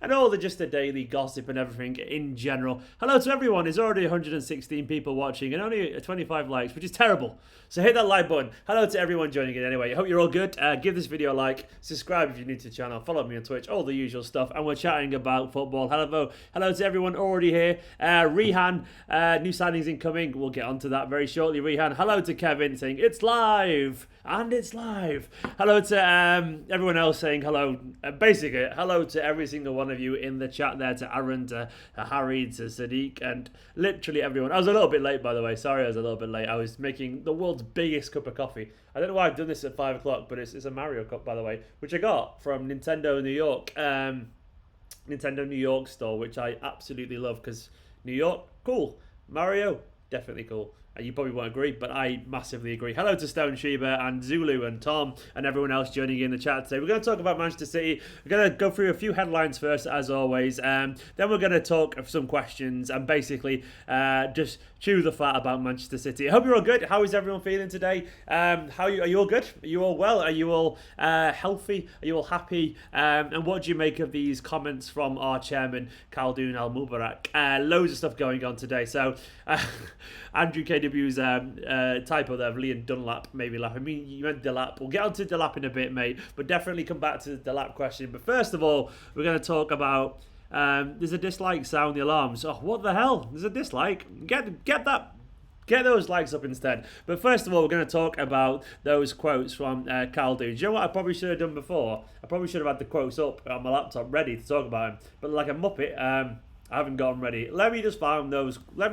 and all the just the daily gossip and everything in general. Hello to everyone. There's already 116 people watching and only 25 likes, which is terrible. So hit that like button. Hello to everyone joining in anyway. I hope you're all good. Give this video a like. Subscribe if you're new to the channel. Follow me on Twitch. All the usual stuff. And we're chatting about football. Hello to everyone already here. Rehan, new signings incoming. We'll get onto that very shortly. Rehan. Hello to Kevin saying it's live. And it's live. Hello to everyone else saying hello. Basically, hello to every single one of you in the chat there. To Aaron, to Harry, to Sadiq, and literally everyone. I was a little bit late, by the way. Sorry, I was a little bit late. I was making the world's biggest cup of coffee. I don't know why I've done this at 5 o'clock, but it's a Mario cup, by the way, which I got from Nintendo New York. Nintendo New York store, which I absolutely love because New York, cool. Mario, definitely cool. You probably won't agree, but I massively agree. Hello to Stone Sheba and Zulu and Tom and everyone else joining in the chat today. We're going to talk about Manchester City. We're going to go through a few headlines first, as always. Then we're going to talk of some questions and basically just chew the fat about Manchester City. I hope you're all good. How is everyone feeling today? Are you all good? Are you all well? Are you all healthy? Are you all happy? And what do you make of these comments from our chairman, Khaldoon Al Mubarak? Loads of stuff going on today. So Andrew KW's typo there of Liam Dunlap made me laugh. I mean, you meant Delap. We'll get onto Delap in a bit, mate, but definitely come back to the Delap question. But first of all, we're going to talk about there's a dislike, sound the alarms. Oh, what the hell? There's a dislike. Get those likes up instead. But first of all, we're going to talk about those quotes from Khaldoon. Do you know what I probably should have done before? I probably should have had the quotes up on my laptop ready to talk about them. But like a muppet, I haven't got them ready. Let me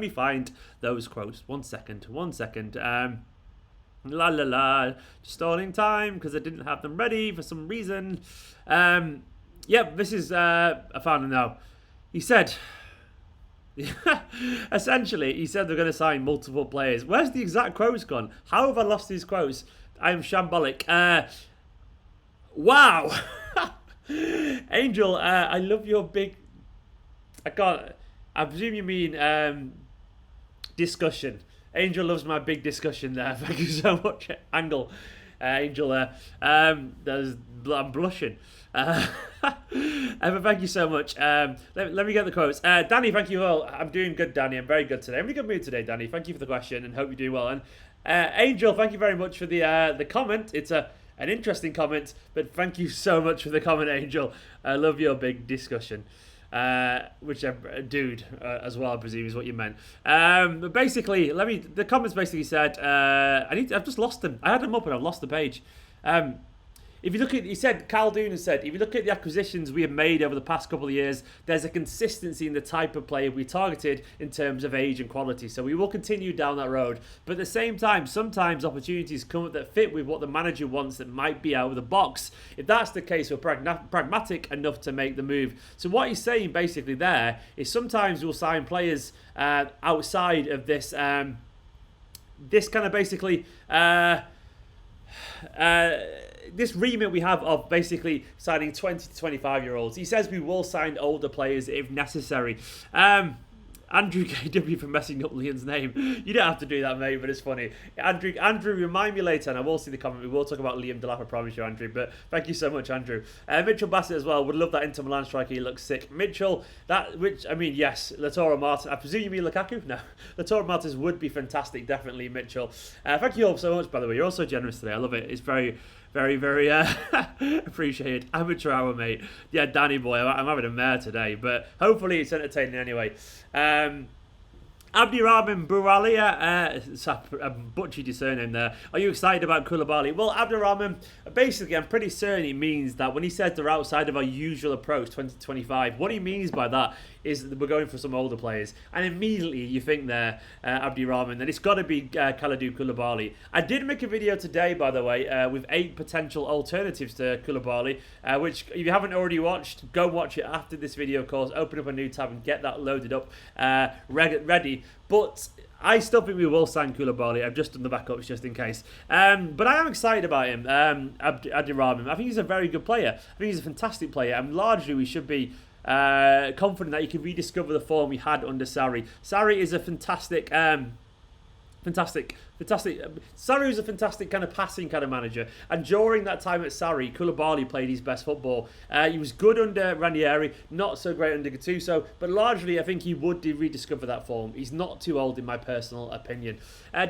find those quotes. One second. La la la. Just stalling time because I didn't have them ready for some reason. This is I found them now. He said, essentially, he said they're going to sign multiple players. Where's the exact quotes gone? How have I lost these quotes? I am shambolic. Wow. Angel, I love your big... I presume you mean discussion. Angel loves my big discussion there. Thank you so much, Angel. I'm blushing. Emma, thank you so much. Let me get the quotes. Danny, thank you all. I'm doing good, Danny. I'm very good today. I'm in a good mood today, Danny. Thank you for the question and hope you're doing well. And Angel, thank you very much for the comment. It's an interesting comment, but thank you so much for the comment, Angel. I love your big discussion. Whichever dude as well, I presume is what you meant. But basically, the comments basically said I've just lost them. I had them up and I've lost the page. If you look at, Khaldoon has said, if you look at the acquisitions we have made over the past couple of years, there's a consistency in the type of player we targeted in terms of age and quality. So we will continue down that road. But at the same time, sometimes opportunities come up that fit with what the manager wants that might be out of the box. If that's the case, we're pragmatic enough to make the move. So what he's saying basically there is sometimes we'll sign players outside of this, this kind of basically... this remit we have of basically signing 20 to 25-year-olds. He says we will sign older players if necessary. Andrew KW for messing up Liam's name. You don't have to do that, mate, but it's funny. Andrew, remind me later, and I will see the comment. We will talk about Liam Delap, I promise you, Andrew. But thank you so much, Andrew. Mitchell Bassett as well. Would love that Inter Milan striker. He looks sick. Mitchell, yes, Lautaro Martin. I presume you mean Lukaku? No. Lautaro Martins would be fantastic, definitely, Mitchell. Thank you all so much, by the way. You're all so generous today. I love it. It's very... very, very appreciated. Amateur hour, mate. Yeah, Danny boy, I'm having a mare today, but hopefully it's entertaining anyway. Abdirahman Bouralia, I butchered your surname there. Are you excited about Koulibaly? Well, Abdirahman, basically, I'm pretty certain he means that when he says they're outside of our usual approach, 2025, what he means by that is that we're going for some older players. And immediately you think there, Abdirahman, that it's got to be Khaldoon Koulibaly. I did make a video today, by the way, with 8 potential alternatives to Koulibaly, which if you haven't already watched, go watch it after this video, of course. Open up a new tab and get that loaded up, ready. But I still think we will sign Koulibaly. I've just done the backups just in case. But I am excited about him, Abdirahman. I think he's a very good player. I think he's a fantastic player. And largely we should be confident that he can rediscover the form he had under Sarri. Sarri is a fantastic Fantastic. Sarri was a fantastic kind of passing kind of manager. And during that time at Sarri, Koulibaly played his best football. He was good under Ranieri, not so great under Gattuso, but largely I think he would rediscover that form. He's not too old in my personal opinion.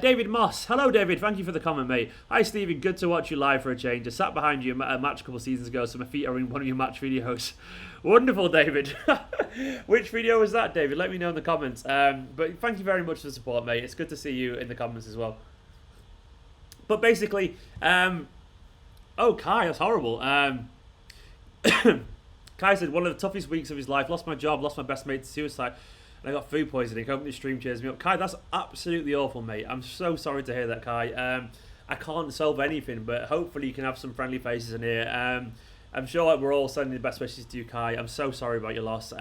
David Moss. Hello, David. Thank you for the comment, mate. Hi, Stephen. Good to watch you live for a change. I sat behind you at a match a couple of seasons ago, so my feet are in one of your match videos. Wonderful, David. Which video was that, David? Let me know in the comments. But thank you very much for the support, mate. It's good to see you in the comments as well. But basically, oh, Kai, that's horrible. Kai said, one of the toughest weeks of his life. Lost my job, lost my best mate to suicide, and I got food poisoning. Hoping the stream cheers me up. Kai, that's absolutely awful, mate. I'm so sorry to hear that, Kai. I can't solve anything, but hopefully you can have some friendly faces in here. I'm sure we're all sending the best wishes to you, Kai. I'm so sorry about your loss.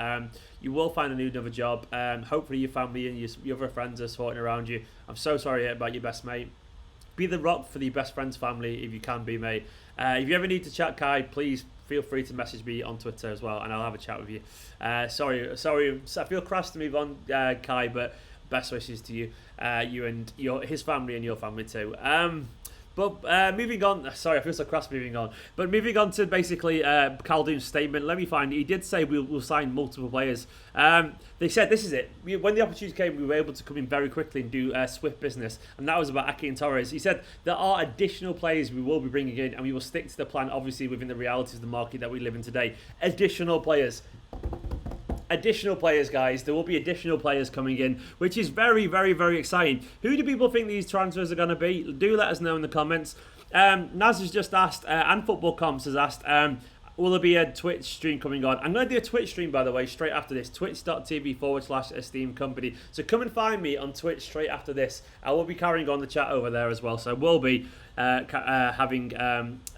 You will find another job. Hopefully your family and your other friends are supporting around you. I'm so sorry about your best mate. Be the rock for your best friend's family if you can be, mate. If you ever need to chat, Kai, please feel free to message me on Twitter as well, and I'll have a chat with you. Sorry, I feel crass to move on, Kai, but best wishes to you, you and his family and your family too. But moving on, sorry, I feel so crass moving on. But moving on to basically Khaldoon's statement, let me find it. He did say we'll sign multiple players. They said this is it. When the opportunity came, we were able to come in very quickly and do swift business. And that was about Ake and Torres. He said there are additional players we will be bringing in, and we will stick to the plan, obviously, within the realities of the market that we live in today. Additional players. Additional players, guys. There will be additional players coming in, which is very, very, very exciting. Who do people think these transfers are going to be? Do let us know in the comments. Naz has just asked, and Football Comps has asked, will there be a Twitch stream coming on? I'm going to do a Twitch stream, by the way, straight after this. Twitch.tv/Esteemed Company. So come and find me on Twitch straight after this. I will be carrying on the chat over there as well. So we'll be having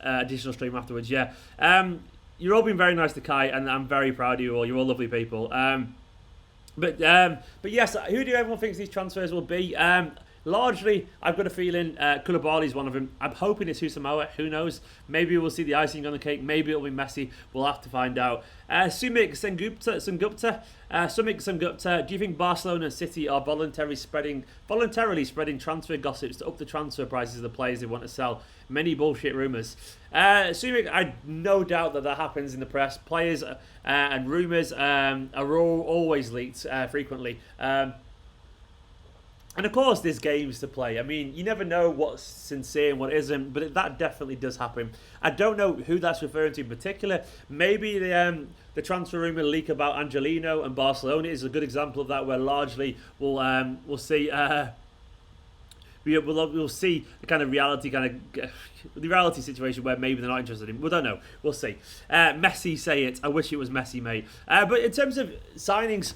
additional stream afterwards, yeah. You're all been very nice to Kai, and I'm very proud of you all. You're all lovely people. But yes, who do everyone thinks these transfers will be? Largely, I've got a feeling Koulibaly is one of them. I'm hoping it's Husamawa. Who knows? Maybe we'll see the icing on the cake. Maybe it'll be Messi. We'll have to find out. Sumik Sengupta, do you think Barcelona and City are voluntarily spreading transfer gossips to up the transfer prices of the players they want to sell? Many bullshit rumours. Sumik, I no doubt that happens in the press. Players and rumours are always leaked frequently. And of course, there's games to play. I mean, you never know what's sincere and what isn't, but that definitely does happen. I don't know who that's referring to in particular. Maybe the transfer rumour leak about Angelino and Barcelona is a good example of that, where largely we'll see we'll see the kind of the reality situation where maybe they're not interested in. We don't know. We'll see. Messi say it. I wish it was Messi, mate. But in terms of signings,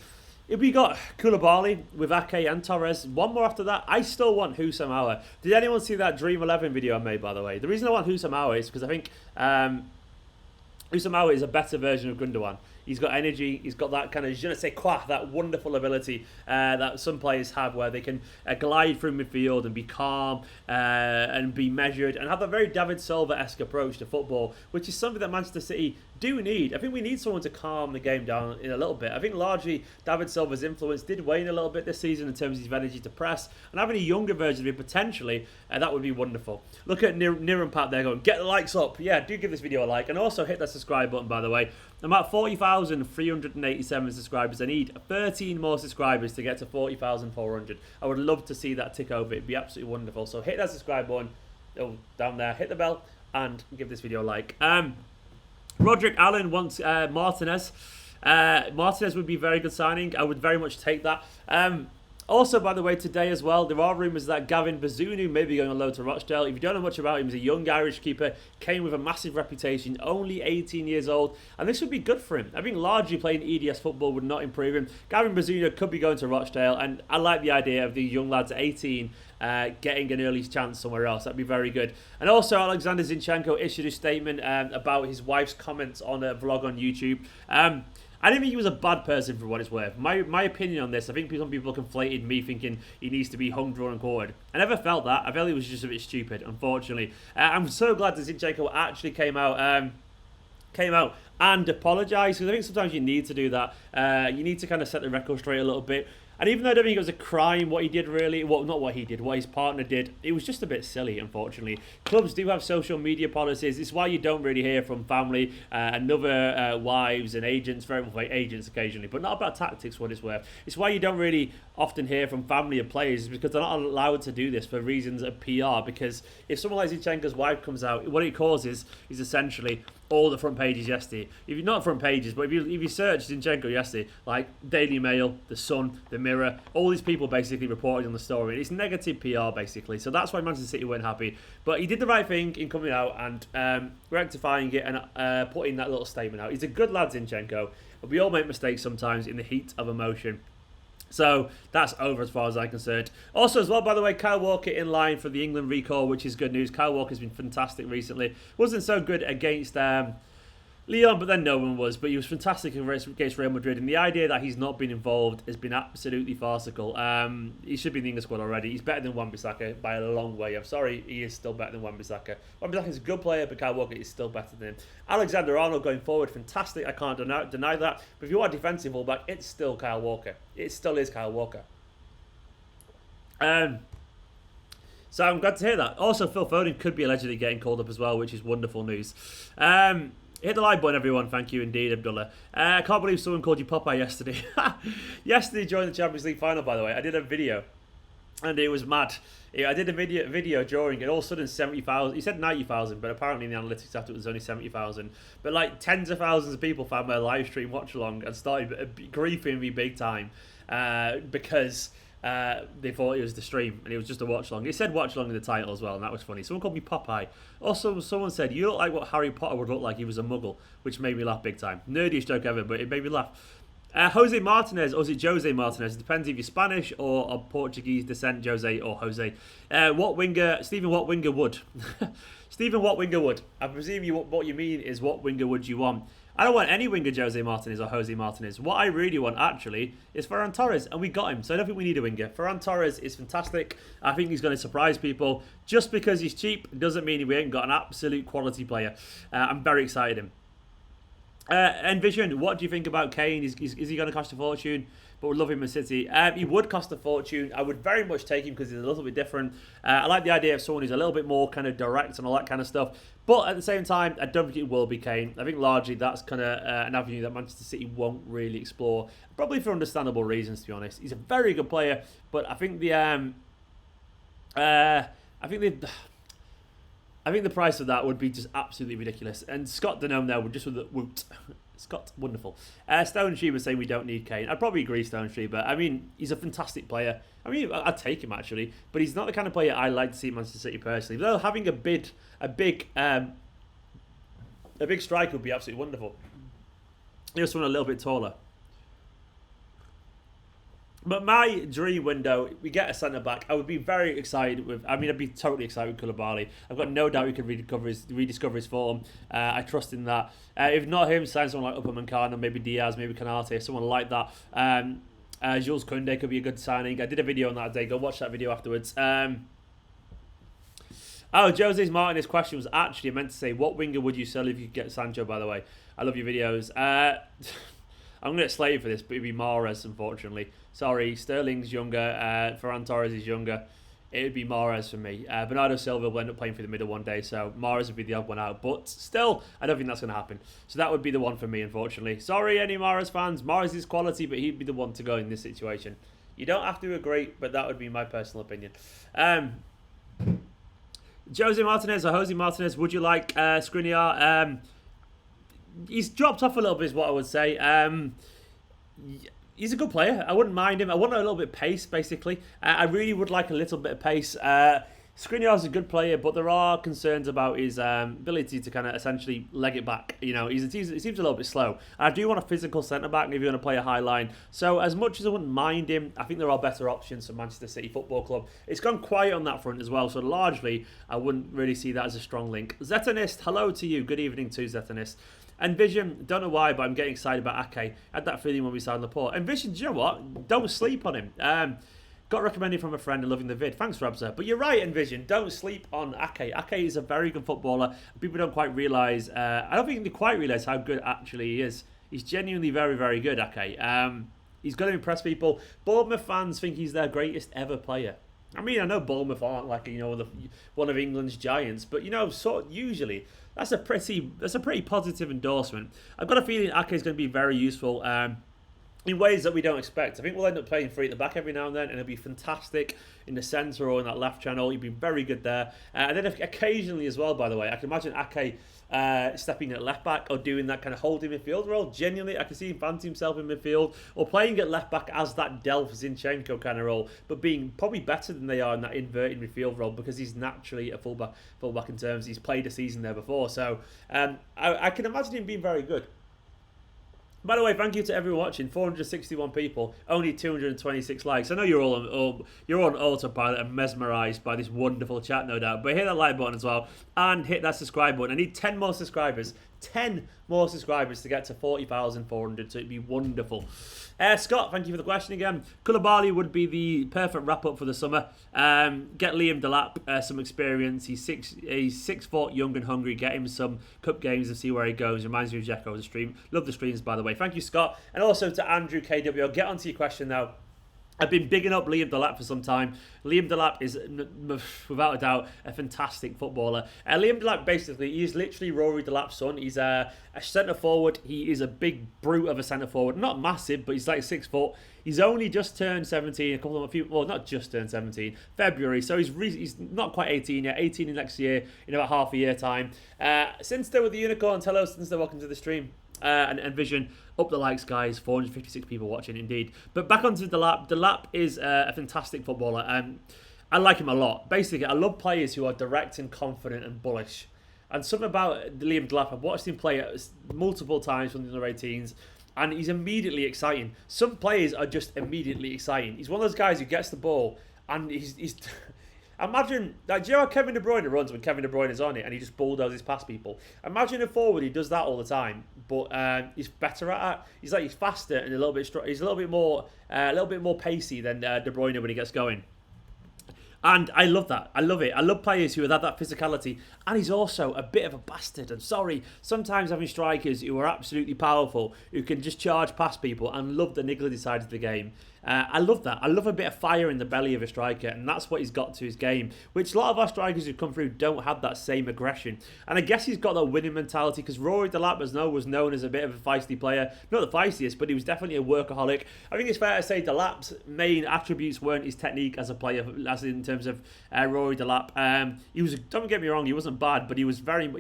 if we got Koulibaly with Ake and Torres, one more after that, I still want Husamawa. Did anyone see that Dream 11 video I made, by the way? The reason I want Husamawa is because I think Husamawa is a better version of Gundogan. He's got energy. He's got that kind of je ne sais quoi, that wonderful ability that some players have, where they can glide through midfield and be calm and be measured and have that very David Silva-esque approach to football, which is something that Manchester City do need. I think we need someone to calm the game down in a little bit. I think largely David Silva's influence did wane a little bit this season in terms of his energy to press, and having a younger version of him potentially, that would be wonderful. Look at Nir and Pat there going, get the likes up. Yeah, do give this video a like, and also hit that subscribe button, by the way. I'm at 40,387 subscribers. I need 13 more subscribers to get to 40,400. I would love to see that tick over. It'd be absolutely wonderful. So hit that subscribe button down there, hit the bell, and give this video a like. Roderick Allen wants Martinez. Martinez would be a very good signing. I would very much take that. Also, by the way, today as well, there are rumours that Gavin Bazunu may be going on loan to Rochdale. If you don't know much about him, he's a young Irish keeper, came with a massive reputation, only 18 years old, and this would be good for him. I think largely playing EDS football would not improve him. Gavin Bazunu could be going to Rochdale, and I like the idea of these young lads at 18 getting an early chance somewhere else. That'd be very good. And also, Alexander Zinchenko issued a statement about his wife's comments on a vlog on YouTube. I didn't think he was a bad person for what it's worth. My opinion on this, I think some people conflated me thinking he needs to be hung, drawn and quartered. I never felt that. I felt he was just a bit stupid, unfortunately. I'm so glad that Zinchenko actually came out and apologised, because I think sometimes you need to do that. You need to kind of set the record straight a little bit. And even though I don't think it was a crime what he did really, well, not what he did, what his partner did, it was just a bit silly, unfortunately. Clubs do have social media policies. It's why you don't really hear from family and other wives and agents, very much like agents occasionally, but not about tactics, what it's worth. It's why you don't really often hear from family of players, because they're not allowed to do this for reasons of PR, because if someone like Zinchenko's wife comes out, what it causes is essentially all the front pages yesterday. If you're not front pages, but if you search Zinchenko yesterday, like Daily Mail, The Sun, The Mirror, all these people basically reported on the story. It's negative PR basically. So that's why Manchester City weren't happy. But he did the right thing in coming out and rectifying it and putting that little statement out. He's a good lad, Zinchenko. But we all make mistakes sometimes in the heat of emotion. So that's over as far as I'm concerned. Also as well, by the way, Kyle Walker in line for the England recall, which is good news. Kyle Walker's been fantastic recently. Wasn't so good against Leon, but then no one was. But he was fantastic against Real Madrid. And the idea that he's not been involved has been absolutely farcical. He should be in the England squad already. He's better than Wan-Bissaka by a long way. I'm sorry, he is still better than Wan-Bissaka. Wan-Bissaka is a good player, but Kyle Walker is still better than him. Alexander-Arnold going forward, fantastic. I can't deny that. But if you want a defensive fullback, it's still Kyle Walker. It still is Kyle Walker. So I'm glad to hear that. Also, Phil Foden could be allegedly getting called up as well, which is wonderful news. Hit the like button, everyone. Thank you indeed, Abdullah. I can't believe someone called you Popeye yesterday. Yesterday, during the Champions League final, by the way, I did a video, and it was mad. I did a video drawing, and all of a sudden 70,000. He said 90,000, but apparently in the analytics after it was only 70,000. But like tens of thousands of people found my live stream watch along and started griefing me big time because they thought it was the stream and it was just a watch along. It said watch along in the title as well, and that was funny. Someone called me Popeye. Also, someone said you look like what Harry Potter would look like if he was a muggle, which made me laugh big time. Nerdiest joke ever, but it made me laugh. Jose Martinez, or is it Jose Martinez? It depends if you're Spanish or of Portuguese descent, Jose or Jose. Stephen, what winger would? Stephen, what winger would? I presume what you mean is what winger would you want? I don't want any winger Jose Martinez or Jose Martinez. What I really want, actually, is Ferran Torres, and we got him, so I don't think we need a winger. Ferran Torres is fantastic. I think he's going to surprise people. Just because he's cheap doesn't mean we ain't got an absolute quality player. I'm very excited. Envision, what do you think about Kane? Is he going to cost a fortune? But would love him in City. He would cost a fortune. I would very much take him because he's a little bit different. I like the idea of someone who's a little bit more kind of direct and all that kind of stuff. But at the same time, I don't think it will be Kane. I think largely that's kind of an avenue that Manchester City won't really explore. Probably for understandable reasons, to be honest. He's a very good player, but I think the price of that would be just absolutely ridiculous. And Scott Denome there would just with the woot. Scott, wonderful. Stone Sheeber saying we don't need Kane. I'd probably agree, Stone Sheeber. I mean, he's a fantastic player. I mean, I'd take him actually, but he's not the kind of player I like to see at Manchester City personally. Though having a big striker would be absolutely wonderful. You know, someone a little bit taller. But my dream window, we get a centre-back. I would be very excited with... I mean, I'd be totally excited with Koulibaly. I've got no doubt he could rediscover his form. I trust in that. If not him, sign someone like Upamecano, maybe Diaz, maybe Canate, someone like that. Jules Koundé could be a good signing. I did a video on that today. Go watch that video afterwards. Jose Martinez' question was actually meant to say, what winger would you sell if you could get Sancho, by the way? I love your videos. I'm going to get slated for this, but it'd be Mahrez, unfortunately. Sorry, Sterling's younger. Ferran Torres is younger. It would be Mahrez for me. Bernardo Silva will end up playing for the middle one day, so Mahrez would be the odd one out. But still, I don't think that's going to happen. So that would be the one for me, unfortunately. Sorry, any Mahrez fans. Mahrez is quality, but he'd be the one to go in this situation. You don't have to agree, but that would be my personal opinion. Jose Martinez or Jose Martinez, would you like Skriniar? He's dropped off a little bit is what I would say. He's a good player. I wouldn't mind him. I want a little bit of pace, basically. I really would like a little bit of pace. Skriniar's a good player, but there are concerns about his ability to kind of essentially leg it back. You know, he seems a little bit slow. I do want a physical centre-back if you're going to play a high line. So as much as I wouldn't mind him, I think there are better options for Manchester City Football Club. It's gone quiet on that front as well, so largely I wouldn't really see that as a strong link. Zetanist, hello to you. Good evening to Zetanist. Envision, don't know why, but I'm getting excited about Ake. I had that feeling when we signed Laporte. Envision, do you know what? Don't sleep on him. Got recommended from a friend and loving the vid. Thanks, Rabza. But you're right, Envision. Don't sleep on Ake. Ake is a very good footballer. People don't quite realise... I don't think they quite realise how good actually he is. He's genuinely very, very good, Ake. He's got to impress people. Bournemouth fans think he's their greatest ever player. I mean, I know Bournemouth aren't like, you know, one of England's giants, but, you know, usually that's a pretty positive endorsement. I've got a feeling Ake is going to be very useful in ways that we don't expect. I think we'll end up playing three at the back every now and then, and it'll be fantastic in the centre or in that left channel. He'll be very good there. And then occasionally as well, by the way, I can imagine Ake stepping at left back or doing that kind of holding midfield role. Genuinely, I can see him fancy himself in midfield or playing at left back as that Delap Zinchenko kind of role, but being probably better than they are in that inverted midfield role because he's naturally a fullback in terms he's played a season there before. So I can imagine him being very good. By the way, thank you to everyone watching. 461 people, only 226 likes. I know you're all on autopilot and mesmerised by this wonderful chat, no doubt. But hit that like button as well and hit that subscribe button. I need 10 more subscribers. 10 more subscribers to get to 40,400, so it'd be wonderful. Scott, thank you for the question again. Koulibaly would be the perfect wrap-up for the summer. Get Liam Delap some experience. He's 6 foot, young and hungry. Get him some cup games and see where he goes. Reminds me of Jacko the stream. Love the streams, by the way. Thank you, Scott. And also to Andrew KW. I'll get onto your question now. I've been bigging up Liam Delap for some time. Liam Delap is, without a doubt, a fantastic footballer. Liam Delap, basically, he's literally Rory Delap's son. He's a centre-forward. He is a big brute of a centre-forward. Not massive, but he's like 6 foot. He's only just turned 17, not just turned 17, February. So he's not quite 18 yet. 18 in next year, in about half a year time. Since they were the Unicorns, hello, since they're welcome to the stream. And Vision, up the likes, guys. 456 people watching, indeed. But back onto Delap. Delap is a fantastic footballer. I like him a lot. Basically, I love players who are direct and confident and bullish. And something about Liam Delap, I've watched him play multiple times from the under 18s, and he's immediately exciting. Some players are just immediately exciting. He's one of those guys who gets the ball, and he's imagine, like, do you know how Kevin De Bruyne runs when Kevin De Bruyne is on it and he just bulldozes past people? Imagine a forward who does that all the time, but he's better at it. He's faster and a little bit he's a little bit more pacey than De Bruyne when he gets going. And I love that. I love it. I love players who have that physicality. And he's also a bit of a bastard. I'm sorry. Sometimes having strikers who are absolutely powerful, who can just charge past people and love the niggly side of the game. I love that. I love a bit of fire in the belly of a striker, and that's what he's got to his game, which a lot of our strikers who come through don't have that same aggression. And I guess he's got that winning mentality, because Rory Delap was known as a bit of a feisty player. Not the feistiest, but he was definitely a workaholic. I think it's fair to say Delap's main attributes weren't his technique as a player, as in terms of Rory Delap. He was, don't get me wrong, he wasn't bad, but he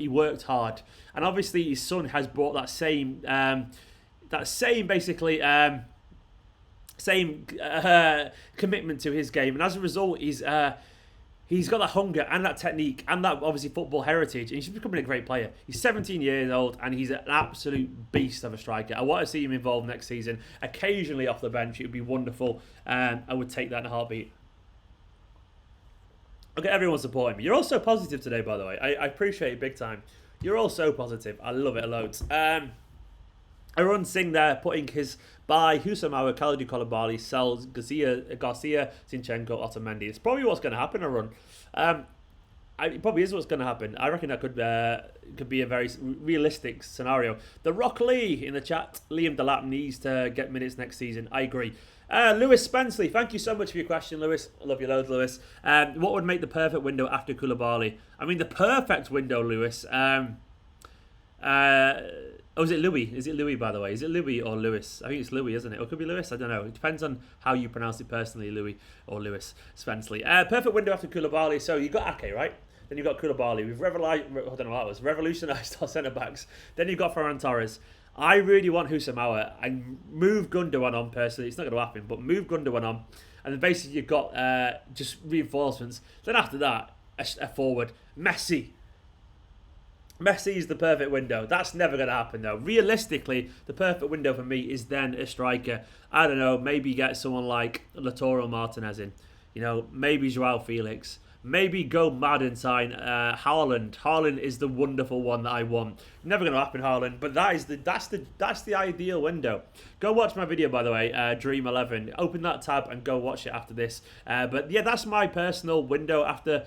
worked hard. And obviously his son has brought that same commitment to his game, and as a result he's got that hunger and that technique and that obviously football heritage, and he's becoming a great player. He's 17 years old and he's an absolute beast of a striker. I want to see him involved next season, occasionally off the bench. It would be wonderful, and I would take that in a heartbeat. Okay, everyone supporting me. You're all so positive today, by the way. I appreciate it big time. You're all so positive. I love it a lot. Everyone Singh there, putting his buy Husamawa, Khaldoon Koulibaly, sells Garcia, Zinchenko, Otamendi. It's probably what's going to happen, Arun. It probably is what's going to happen. I reckon that could be a very realistic scenario. The Rock Lee in the chat, Liam Delap needs to get minutes next season. I agree. Lewis Spenceley, thank you so much for your question, Lewis. I love you loads, Lewis. What would make the perfect window after Koulibaly? I mean, the perfect window, Lewis. Oh, is it Louis? Is it Louis, by the way? Is it Louis or Lewis? I think it's Louis, isn't it? Or it could be Lewis. I don't know. It depends on how you pronounce it personally, Louis or Lewis Spenceley. Perfect window after Koulibaly. So you got Ake, right? Then you've got Koulibaly. We've revolutionised our centre-backs. Then you've got Ferran Torres. I really want Husamawa. I move Gundogan on, personally. It's not going to happen, but move Gundogan on. And then basically you've got just reinforcements. Then after that, a forward. Messi is the perfect window. That's never going to happen, though. Realistically, the perfect window for me is then a striker. I don't know, maybe get someone like Lautaro Martinez in. You know, maybe Joao Felix. maybe go mad and sign Haaland. Haaland is the wonderful one that I want. Never going to happen, Haaland, but that's the ideal window. Go watch my video, by the way, Dream 11. Open that tab and go watch it after this. But yeah, that's my personal window after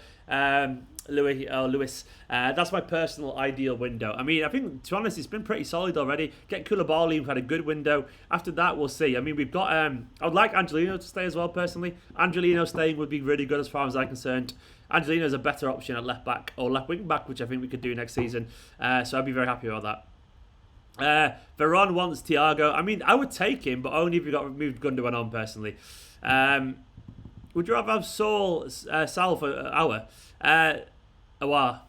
Lewis. That's my personal ideal window. I mean, I think, to be honest, it's been pretty solid already. Get Koulibaly, we've had a good window. After that, we'll see. I mean, we've got, I would like Angelino to stay as well, personally. Angelino staying would be really good as far as I'm concerned. Angelino's a better option at left back or left wing back, which I think we could do next season. So I'd be very happy about that. Ferran wants Thiago. I mean, I would take him, but only if we got moved Gundogan on, personally. Would you rather have Sal for Awa? Awa,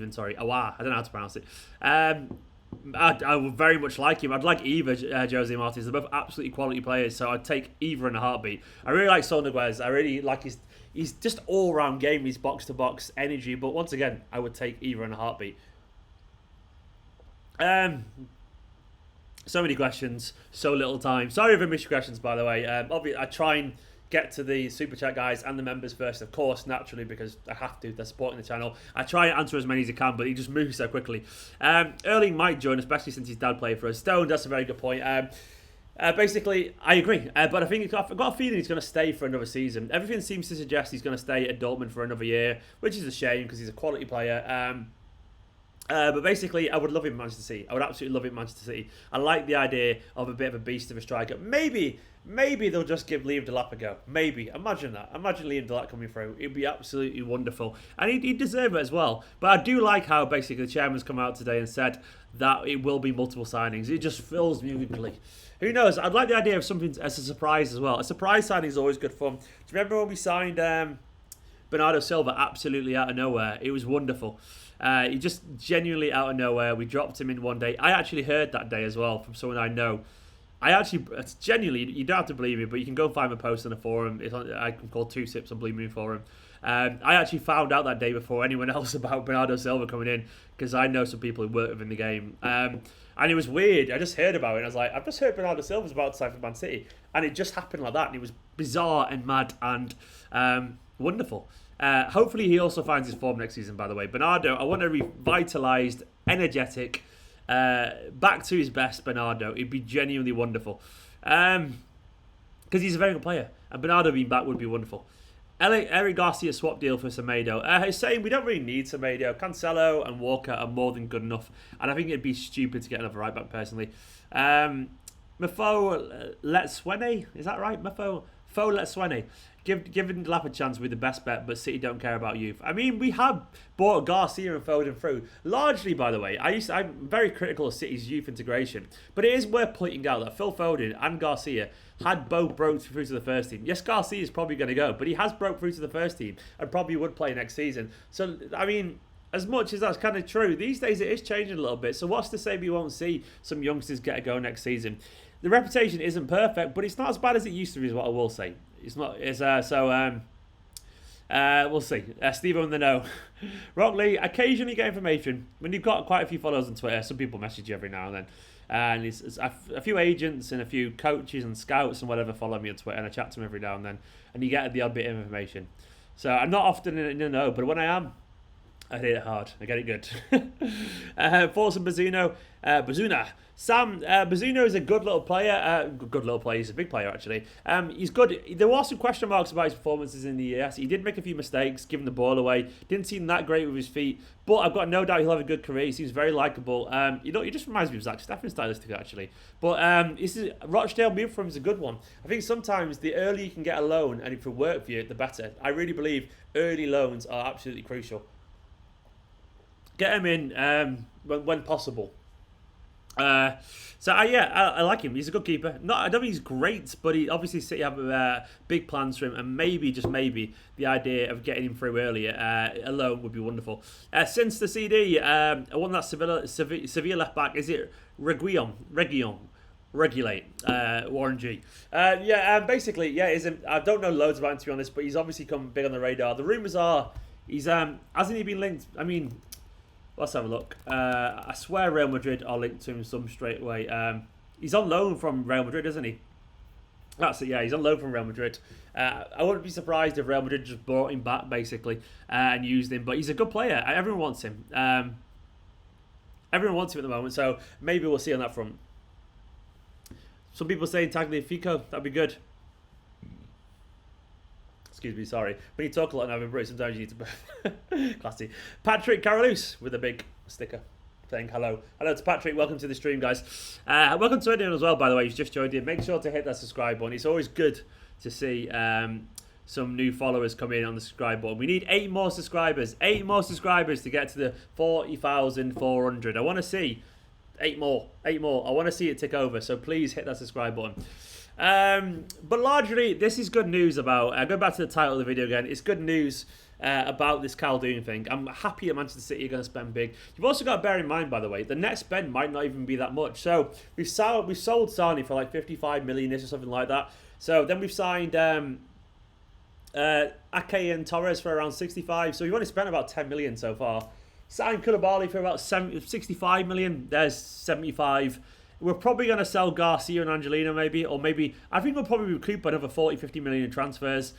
sorry. Awa. I don't know how to pronounce it. I would very much like him. I'd like either Jose Martinez. They're both absolutely quality players, so I'd take either in a heartbeat. I really like Sol Niguez. I really like he's just all-round game, his box-to-box energy, but once again, I would take either in a heartbeat. So many questions, so little time. Sorry if I missed your questions, by the way. Obviously, I try and get to the super chat guys and the members first, of course, naturally, because I have to. They're supporting the channel. I try and answer as many as I can, but he just moves so quickly. Erling might join, especially since his dad played for us. Stone, that's a very good point. Basically, I agree, but I think I've got a feeling he's going to stay for another season. Everything seems to suggest he's going to stay at Dortmund for another year, which is a shame because he's a quality player. But basically, I would love him at Manchester City. I would absolutely love him at Manchester City. I like the idea of a bit of a beast of a striker. Maybe they'll just give Liam Delap a go. Maybe. Imagine that. Imagine Liam Delap coming through. It'd be absolutely wonderful. And he'd deserve it as well. But I do like how basically the chairman's come out today and said that it will be multiple signings. It just fills me with glee. Who knows? I'd like the idea of something as a surprise as well. A surprise signing is always good fun. Do you remember when we signed Bernardo Silva absolutely out of nowhere? It was wonderful. He just genuinely out of nowhere. We dropped him in one day. I actually heard that day as well from someone I know. It's genuinely, you don't have to believe me, but you can go find my post on the forum. I can call 2 Sips on Believe Me forum. I actually found out that day before anyone else about Bernardo Silva coming in because I know some people who work within the game. And it was weird. I just heard about it and I was like, I've just heard Bernardo Silva's about to sign for Man City. And it just happened like that. And it was bizarre and mad and wonderful. Hopefully he also finds his form next season, by the way. Bernardo, I want a revitalised, energetic, back to his best Bernardo. It'd be genuinely wonderful. Because he's a very good player. And Bernardo being back would be wonderful. Eric Garcia swap deal for Semedo. He's saying we don't really need Semedo. Cancelo and Walker are more than good enough. And I think it'd be stupid to get another right back, personally. Mafo Letswene, is that right? Mafo Letswene. Giving Delap a chance with the best bet, but City don't care about youth. I mean, we have bought Garcia and Foden through. Largely, by the way, I'm very critical of City's youth integration. But it is worth pointing out that Phil Foden and Garcia had both broke through to the first team. Yes, Garcia is probably going to go, but he has broke through to the first team and probably would play next season. So, I mean, as much as that's kind of true, these days it is changing a little bit. So what's to say we won't see some youngsters get a go next season? The reputation isn't perfect, but it's not as bad as it used to be, is what I will say. It's not. It's we'll see. Steve on the know. Rockley, occasionally get information. When you've got quite a few followers on Twitter, some people message you every now and then. And it's a few agents and a few coaches and scouts and whatever follow me on Twitter, and I chat to them every now and then. And you get the odd bit of information. So I'm not often in the know, but when I am, I hit it hard. I get it good. Forza Bazuna. Sam, Bazuna is a good little player. Good little player. He's a big player, actually. He's good. There were some question marks about his performances in the ES. He did make a few mistakes, giving the ball away. Didn't seem that great with his feet. But I've got no doubt he'll have a good career. He seems very likeable. He just reminds me of Zach Steffen stylistically, actually. But Rochdale move for him is a good one. I think sometimes the earlier you can get a loan and if it work for you, the better. I really believe early loans are absolutely crucial. Get him in when possible. I like him. He's a good keeper. I don't think he's great, but he obviously City have big plans for him, and maybe, just maybe, the idea of getting him through earlier alone would be wonderful. Since the CD, I want that Sevilla left back. Is it Regulate, Warren G. Basically, I don't know loads about him, to be honest, but he's obviously come big on the radar. The rumours are he's hasn't he been linked? I mean, let's have a look. I swear Real Madrid are linked to him some straight away. He's on loan from Real Madrid, isn't he? That's it, yeah. He's on loan from Real Madrid. I wouldn't be surprised if Real Madrid just brought him back, basically, and used him. But he's a good player. Everyone wants him. Everyone wants him at the moment, so maybe we'll see on that front. Some people saying Tagliafico, that'd be good. Excuse me, sorry. When you talk a lot now, sometimes you need to... Classy. Patrick Carolus with a big sticker saying hello. Hello to Patrick. Welcome to the stream, guys. Welcome to anyone as well, by the way, who's just joined in. Make sure to hit that subscribe button. It's always good to see some new followers come in on the subscribe button. We need 8 more subscribers. 8 more subscribers to get to the 40,400. I want to see 8 more. 8 more. I want to see it tick over. So please hit that subscribe button. But largely, this is good news about... going back to the title of the video again. It's good news about this Khaldoon thing. I'm happy that Manchester City are going to spend big. You've also got to bear in mind, by the way, the net spend might not even be that much. So we've sold Sane for like 55 million-ish or something like that. So then we've signed Ake and Torres for around 65. So we've only spent about 10 million so far. Signed Koulibaly for about 65 million. There's 75. We're probably going to sell Garcia and Angelino maybe. Or maybe, I think we'll probably recoup another 40, 50 million in transfers.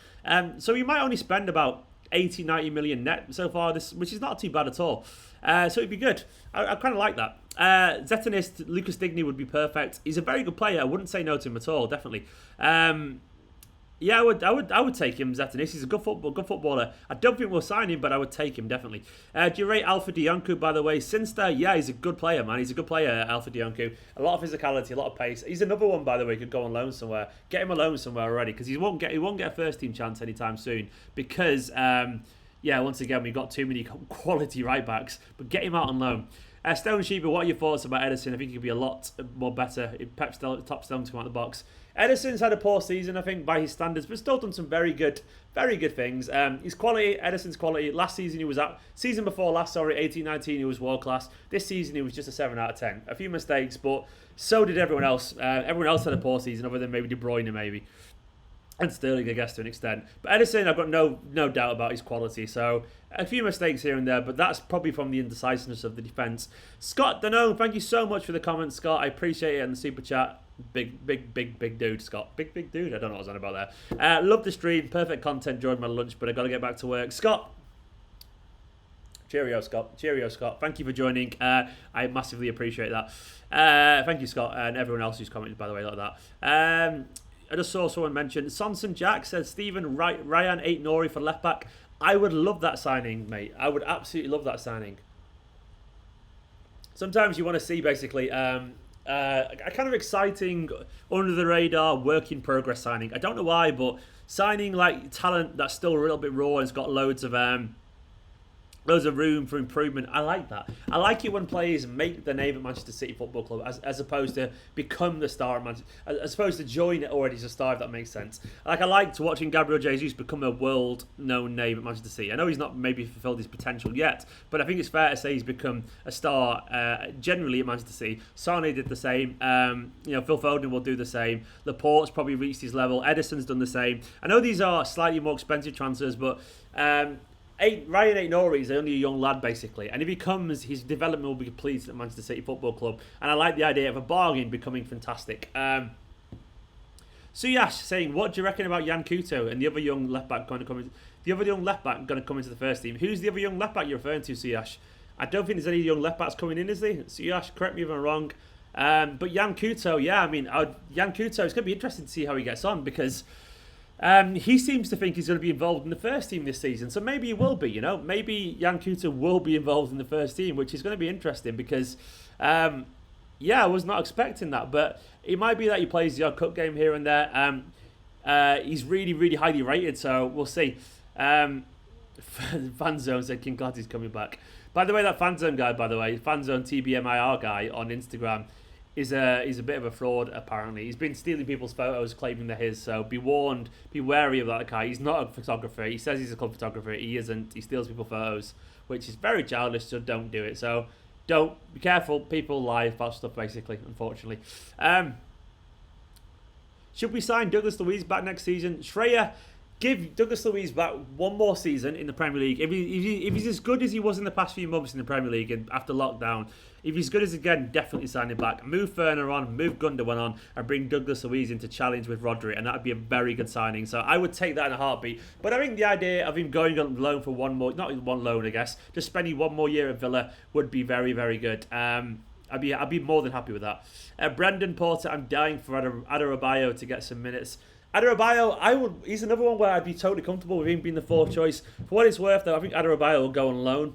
So we might only spend about 80, 90 million net so far, which is not too bad at all. So it'd be good. I kind of like that. Zetanist, Lucas Digne would be perfect. He's a very good player. I wouldn't say no to him at all, definitely. Yeah, I would take him, Zetanist. He's a good footballer. I don't think we'll sign him, but I would take him, definitely. Do you rate Alpha Diancu, by the way? Sinster, yeah, he's a good player, man. He's a good player, Alpha Diancu. A lot of physicality, a lot of pace. He's another one, by the way, could go on loan somewhere. Get him a loan somewhere already, because he won't get a first team chance anytime soon. Because, yeah, once again, we've got too many quality right backs. But get him out on loan. Stone Sheba, what are your thoughts about Ederson? I think he could be a lot more better if Pep top Stone to come out of the box. Ederson's had a poor season, I think, by his standards, but still done some very good things. His quality, Ederson's quality, last season he was at, season before last, sorry, 18-19, he was world class. This season he was just a 7 out of 10. A few mistakes, but so did everyone else. Everyone else had a poor season, other than maybe De Bruyne, maybe. And Sterling, I guess, to an extent. But Ederson, I've got no doubt about his quality. So, a few mistakes here and there, but that's probably from the indecisiveness of the defence. Scott Danone, thank you so much for the comments, Scott. I appreciate it in the super chat. Big dude, Scott. Big dude. I don't know what I was on about there. Love the stream. Perfect content during my lunch, but I got to get back to work. Scott. Cheerio, Scott. Thank you for joining. I massively appreciate that. Thank you, Scott, and everyone else who's commented, by the way, like that. I just saw someone mention Sonson Jack said Stephen Ryan 8 Nori for left back. I would love that signing, mate. I would absolutely love that signing. Sometimes you want to see basically a kind of exciting, under the radar, work in progress signing. I don't know why, but signing like talent that's still a little bit raw and has got loads of room for improvement. I like that. I like it when players make the name at Manchester City Football Club as opposed to become the star at Manchester, as opposed to join it already as a star, if that makes sense. Like, I liked watching Gabriel Jesus become a world-known name at Manchester City. I know he's not maybe fulfilled his potential yet, but I think it's fair to say he's become a star generally at Manchester City. Sane did the same. Phil Foden will do the same. Laporte's probably reached his level. Ederson's done the same. I know these are slightly more expensive transfers, but Ryan Aït-Nouri is only a young lad, basically, and if he comes, his development will be completed at Manchester City Football Club, and I like the idea of a bargain becoming fantastic. Suyash saying, what do you reckon about Yan Couto and the other young left back going to come into the first team? Who's the other young left back you're referring to, Suyash? I don't think there's any young left backs coming in, is there? Suyash, correct me if I'm wrong. But Yan Couto, yeah, I mean, Yan Couto, it's going to be interesting to see how he gets on, because he seems to think he's going to be involved in the first team this season, so maybe he will be, Maybe Yan Couto will be involved in the first team, which is going to be interesting because, I was not expecting that, but it might be that he plays the odd cup game here and there. He's really, really highly rated, so we'll see. Fanzone said King Clancy's coming back. By the way, that Fanzone guy, Fanzone TBMIR guy on Instagram, is a bit of a fraud, apparently. He's been stealing people's photos, claiming they're his, so be warned, be wary of that guy. He's not a photographer. He says he's a club photographer. He isn't. He steals people's photos, which is very childish, so don't do it. So be careful. People lie about stuff, basically, unfortunately. Should we sign Douglas Luiz back next season? Shreya, Give Douglas Luiz back one more season in the Premier League. If he's as good as he was in the past few months in the Premier League and after lockdown, if he's good as again, definitely sign him back. Move Ferran on, move Gundogan on, and bring Douglas Luiz in to challenge with Rodri, and that would be a very good signing. So I would take that in a heartbeat. But I think the idea of him going on loan for one more, not one loan, I guess, just spending one more year at Villa would be very, very good. I'd be more than happy with that. Brendan Porter, I'm dying for Adebayo to get some minutes. Adebayo, he's another one where I'd be totally comfortable with him being the fourth choice. For what it's worth, though, I think Adebayo will go on loan.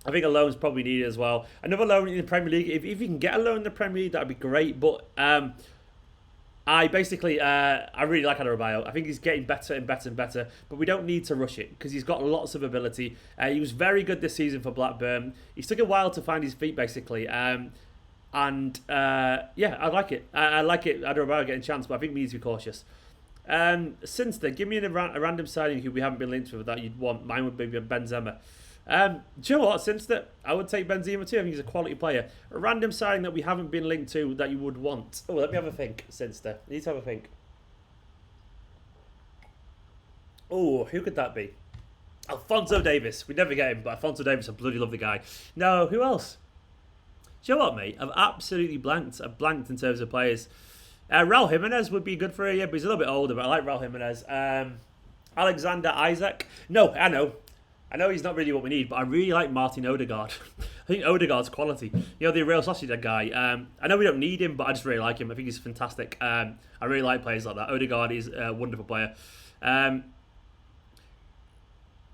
I think a loan's probably needed as well. Another loan in the Premier League. If you can get a loan in the Premier League, that'd be great. But I really like Adebayo. I think he's getting better and better and better. But we don't need to rush it because he's got lots of ability. He was very good this season for Blackburn. He took a while to find his feet, basically. I like it. I like it. Adebayo getting a chance, but I think we need to be cautious. Since then, give me a random signing who we haven't been linked with that you'd want. Mine would be Benzema. Do you know what? Since that, I would take Benzema too. I think he's a quality player. A random signing that we haven't been linked to that you would want. Oh, let me have a think. Since then, I need to have a think. Oh, who could that be? Alphonso Davies. We never get him, but Alphonso Davies, I bloody love the guy. No, who else? Do you know what, mate? I've absolutely blanked. I've blanked in terms of players. Raul Jimenez would be good for a year, but he's a little bit older, but I like Raul Jimenez. Alexander Isaac. No, I know he's not really what we need, but I really like Martin Odegaard. I think Odegaard's quality. You know, the real sausage guy. I know we don't need him, but I just really like him. I think he's fantastic. I really like players like that. Odegaard is a wonderful player.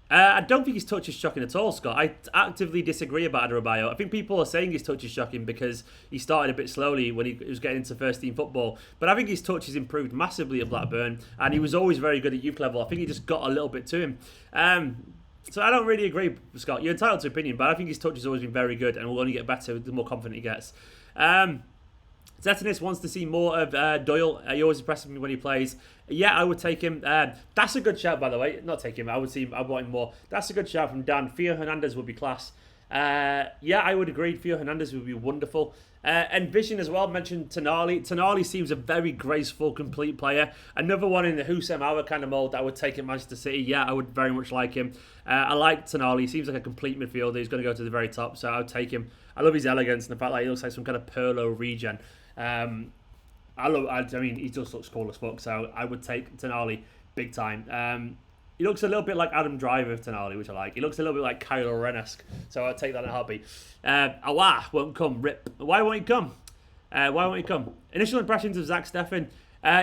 I don't think his touch is shocking at all, Scott. I actively disagree about Adebayo. I think people are saying his touch is shocking because he started a bit slowly when he was getting into first team football. But I think his touch has improved massively at Blackburn, and he was always very good at youth level. I think he just got a little bit to him. So I don't really agree, Scott. You're entitled to opinion, but I think his touch has always been very good and will only get better the more confident he gets. Zetanis wants to see more of Doyle. He always impresses me when he plays. Yeah, I would take him. That's a good shout, by the way. Not take him. I want him more. That's a good shout from Dan. Theo Hernandez would be class. Yeah, I would agree. Theo Hernandez would be wonderful. And Vision as well mentioned Tonali. Tonali seems a very graceful, complete player. Another one in the Husam Aouar kind of mould that I would take at Manchester City. Yeah, I would very much like him. I like Tonali. He seems like a complete midfielder. He's going to go to the very top, so I would take him. I love his elegance and the fact that he looks like some kind of Perlo regen. I mean, he just looks cool as fuck, so I would take Tonali big time. He looks a little bit like Adam Driver, Tonali, which I like. He looks a little bit like Kylo Ren-esque, so I'd take that in a heartbeat. Aouar won't come, rip. Why won't he come? Initial impressions of Zach Steffen.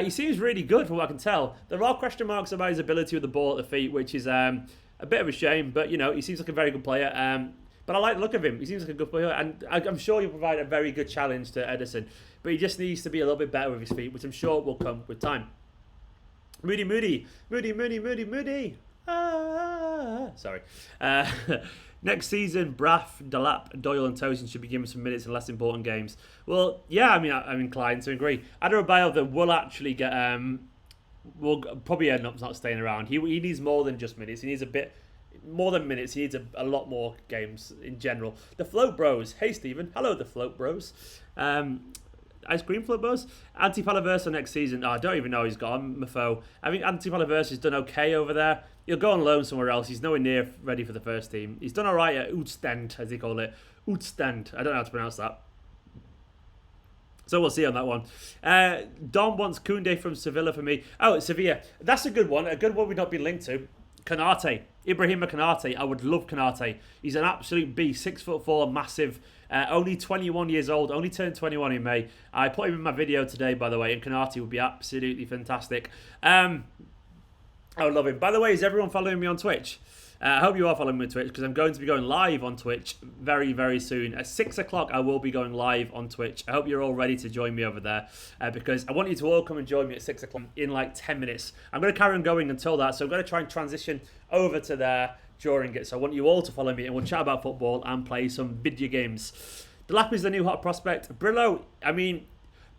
He seems really good from what I can tell. There are question marks about his ability with the ball at the feet, which is a bit of a shame, but, you know, he seems like a very good player. But I like the look of him. He seems like a good player, and I'm sure he'll provide a very good challenge to Ederson. But he just needs to be a little bit better with his feet, which I'm sure will come with time. Moody. Sorry. Next season, Braff, Delap, Doyle and Tosin should be given some minutes in less important games. Well, yeah, I mean, I'm inclined to agree. Adebayo that will actually get, will probably end up not staying around. He needs more than just minutes. He needs a bit more than minutes. He needs a lot more games in general. The Float Bros. Hey, Stephen. Hello, the Float Bros. Ice Cream Float Bros. Antti Palaversa next season. Oh, I don't even know he's got on Mafo. I think Antti Palaversa's done okay over there. He'll go on loan somewhere else. He's nowhere near ready for the first team. He's done all right at Utstend, as they call it. Utstend. I don't know how to pronounce that. So we'll see on that one. Dom wants Koundé from Sevilla for me. Oh, Sevilla. That's a good one. A good one we've not been linked to. Konate. Ibrahima Konate. I would love Konate. He's an absolute beast. 6'4", massive. Only 21 years old. Only turned 21 in May. I put him in my video today, by the way, and Konate would be absolutely fantastic. I would love him. By the way, is everyone following me on Twitch? I hope you are following me on Twitch, because I'm going to be going live on Twitch very, very soon. At 6 o'clock, I will be going live on Twitch. I hope you're all ready to join me over there, because I want you to all come and join me at 6 o'clock in like 10 minutes. I'm going to carry on going until that, so I'm going to try and transition over to there during it. So I want you all to follow me, and we'll chat about football and play some video games. Delap is the new hot prospect. Brillo,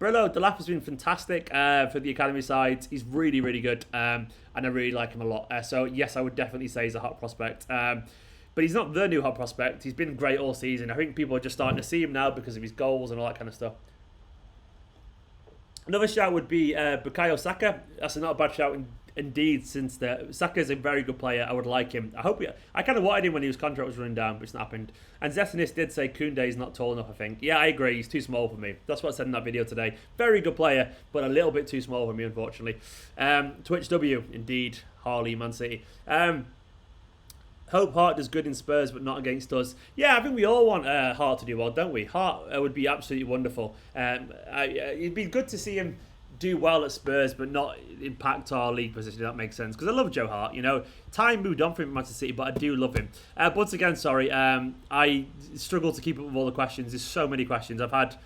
Delap has been fantastic for the academy side. He's really, really good, and I really like him a lot. So, yes, I would definitely say he's a hot prospect. But he's not the new hot prospect. He's been great all season. I think people are just starting to see him now because of his goals and all that kind of stuff. Another shout would be Bukayo Saka. That's not a bad shout indeed, since Saka is a very good player, I would like him. I kind of wanted him when his contract was running down, but it's not happened. And Zetinis did say Koundé is not tall enough, I think. Yeah, I agree. He's too small for me. That's what I said in that video today. Very good player, but a little bit too small for me, unfortunately. Twitch W, indeed. Harley, Man City. Hope Hart does good in Spurs, but not against us. Yeah, I think we all want Hart to do well, don't we? Hart would be absolutely wonderful. It'd be good to see him do well at Spurs, but not impact our league position, if that makes sense. Because I love Joe Hart, you know. Time moved on for him at Manchester City, but I do love him. Once again, sorry, I struggle to keep up with all the questions. There's so many questions. I've had,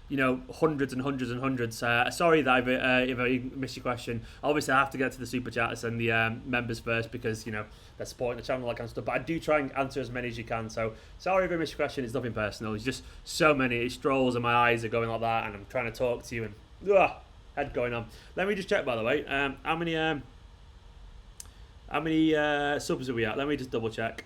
you know, hundreds and hundreds and hundreds. Sorry that if I missed your question. Obviously, I have to get to the super chats and the members first because, you know, they're supporting the channel, that kind of stuff. But I do try and answer as many as you can. So sorry if I missed your question. It's nothing personal. It's just so many. It strolls and my eyes are going like that, and I'm trying to talk to you and head going on. Let me just check, by the way. How many subs are we at? Let me just double check.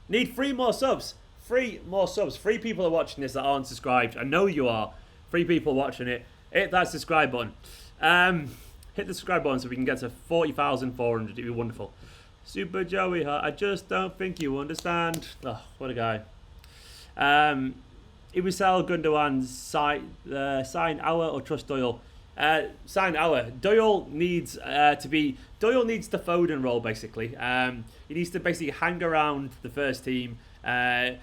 Need 3 more subs. 3 more subs. 3 people are watching this that aren't subscribed. I know you are. 3 people watching it. Hit that subscribe button. Hit the subscribe button so we can get to 40,400. It'd be wonderful. Super Joey Hart. I just don't think you understand. Oh, what a guy. Ibisel Gundogan, sign our or trust Doyle. Sign our. Doyle needs the Foden role, basically. He needs to basically hang around the first team, learn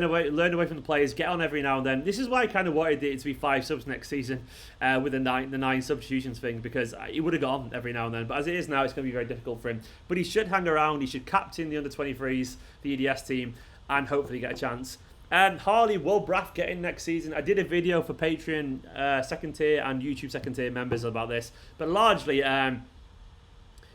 away from the players, get on every now and then. This is why I kind of wanted it to be 5 subs next season with the 9 substitutions thing, because he would have gone every now and then. But as it is now, it's going to be very difficult for him. But he should hang around. He should captain the under-23s, the EDS team, and hopefully get a chance. Harley, will Braff get in next season? I did a video for Patreon second tier and YouTube second tier members about this, but largely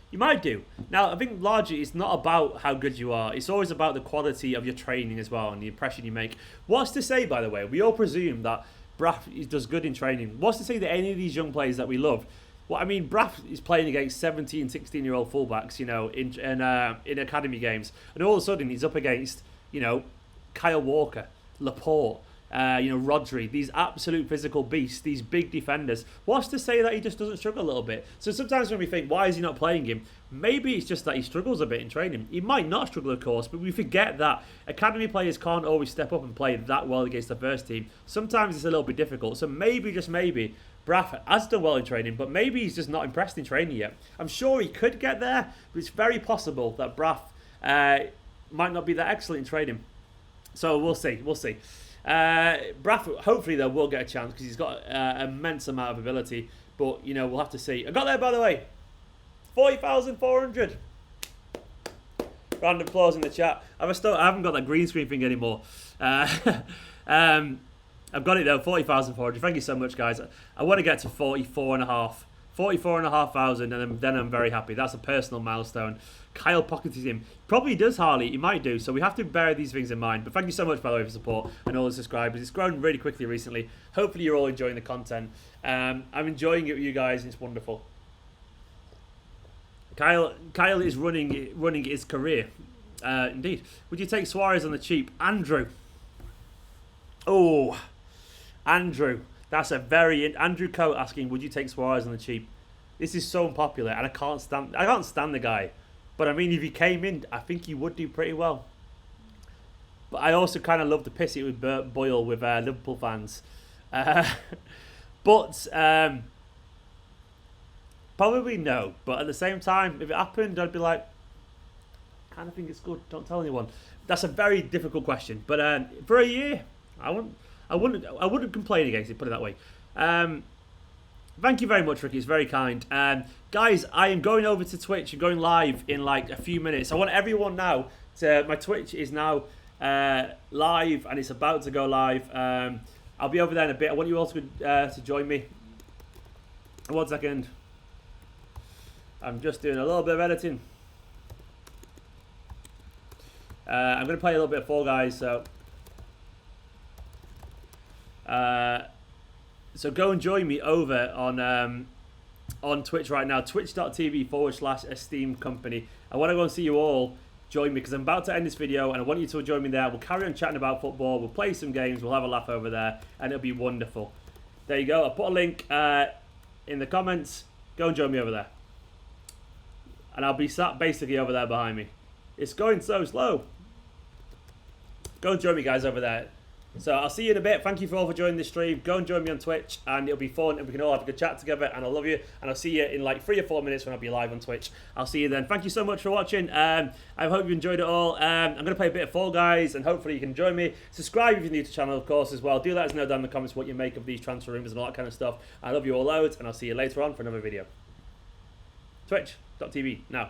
you might do. Now, I think largely it's not about how good you are. It's always about the quality of your training as well and the impression you make. What's to say, by the way, we all presume that Braff does good in training. What's to say that any of these young players that we love, well, I mean, Braff is playing against 17, 16-year-old fullbacks, you know, in academy games, and all of a sudden he's up against, you know, Kyle Walker, Laporte, Rodri, these absolute physical beasts, these big defenders. What's to say that he just doesn't struggle a little bit? So sometimes when we think, why is he not playing him? Maybe it's just that he struggles a bit in training. He might not struggle, of course, but we forget that academy players can't always step up and play that well against the first team. Sometimes it's a little bit difficult. So maybe, just maybe, Braff has done well in training, but maybe he's just not impressed in training yet. I'm sure he could get there, but it's very possible that Braff might not be that excellent in training. So we'll see. Braff, hopefully, though, will get a chance because he's got an immense amount of ability. But, you know, we'll have to see. I got there, by the way. 40,400. Round of applause in the chat. I haven't got that green screen thing anymore. I've got it, though. 40,400. Thank you so much, guys. I want to get to 44,500, and then I'm very happy. That's a personal milestone. Kyle pocketed him. Probably does, Harley. He might do. So we have to bear these things in mind. But thank you so much, by the way, for support and all the subscribers. It's grown really quickly recently. Hopefully you're all enjoying the content. I'm enjoying it with you guys. It's wonderful. Kyle is running his career. Indeed. Would you take Suarez on the cheap? Andrew. Oh, Andrew. That's a very... Andrew Coate asking, would you take Suarez on the cheap? This is so unpopular, and I can't stand the guy. But, I mean, if he came in, I think he would do pretty well. But I also kind of love to piss it with Bert Boyle with Liverpool fans. Probably no. But at the same time, if it happened, I'd be like, I kind of think it's good. Don't tell anyone. That's a very difficult question. But for a year, I wouldn't complain against it, put it that way. Thank you very much, Ricky. It's very kind. Guys, I am going over to Twitch and going live in like a few minutes. I want everyone now to... My Twitch is now live and it's about to go live. I'll be over there in a bit. I want you all to join me. 1 second. I'm just doing a little bit of editing. I'm going to play a little bit of Fall Guys, so... So go and join me over on Twitch right now, twitch.tv/Esteemed Kompany. I want to go and see you all join me because I'm about to end this video and I want you to join me there. We'll carry on chatting about football, we'll play some games, we'll have a laugh over there and it'll be wonderful. There you go, I'll put a link in the comments. Go and join me over there. and I'll be sat basically over there behind me. It's going so slow. Go and join me, guys, over there. So I'll see you in a bit. Thank you for all for joining this stream. Go and join me on Twitch, and it'll be fun, and we can all have a good chat together, and I love you, and I'll see you in like 3 or 4 minutes when I'll be live on Twitch. I'll see you then. Thank you so much for watching. I hope you enjoyed it all. I'm going to play a bit of Fall Guys, and hopefully you can join me. Subscribe if you're new to the channel, of course, as well. Do let us know down in the comments what you make of these transfer rumors and all that kind of stuff. I love you all loads, and I'll see you later on for another video. Twitch.tv now.